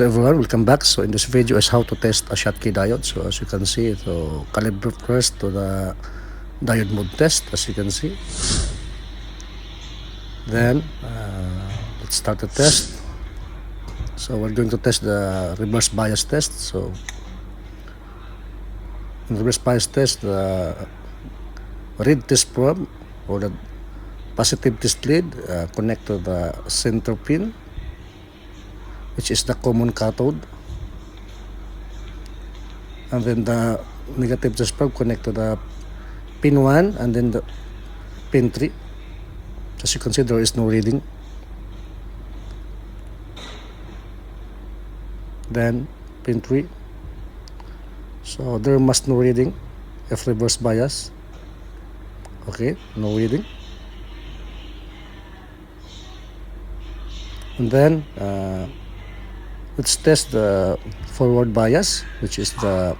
Hello everyone, welcome back. So in this video is how to test a Schottky diode. So as you can see, so calibrate first to the diode mode test, as you can see. Then let's start the test. So we're going to test the reverse bias test. So in the reverse bias test, the read test probe or the positive test lead connect to the center pin, which is the common cathode, and then the negative test probe connect to the pin 1 and then the pin 3. As you can see, there is no reading. Then pin 3, so there must no reading if reverse bias. Okay, no reading. And then let's test the forward bias, which is the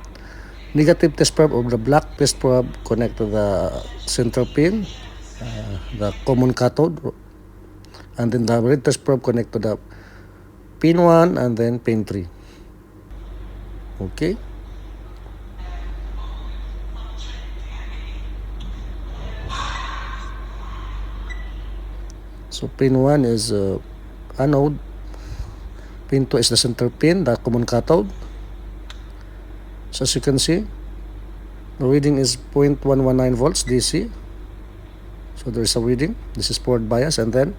negative test probe or the black test probe connect to the center pin, the common cathode, and then the red test probe connect to the pin 1 and then pin 3. Okay, so pin 1 is anode, pin 2 is the center pin, the common cathode. So as you can see, the reading is 0.119 volts DC. So there is a reading. This is forward bias, and then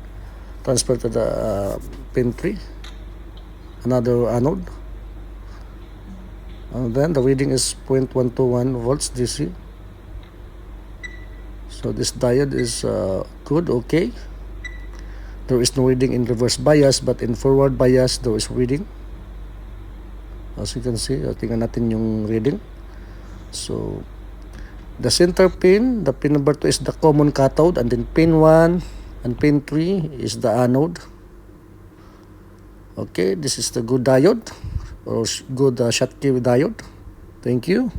transfer to the pin 3, another anode, and then the reading is 0.121 volts DC. So this diode is good, okay. There is no reading in reverse bias, but in forward bias there is reading. As you can see, tingnan natin yung reading. So the center pin, the pin number 2 is the common cathode, and then pin 1 and pin 3 is the anode. Okay, this is the good diode or good Schottky diode. Thank you.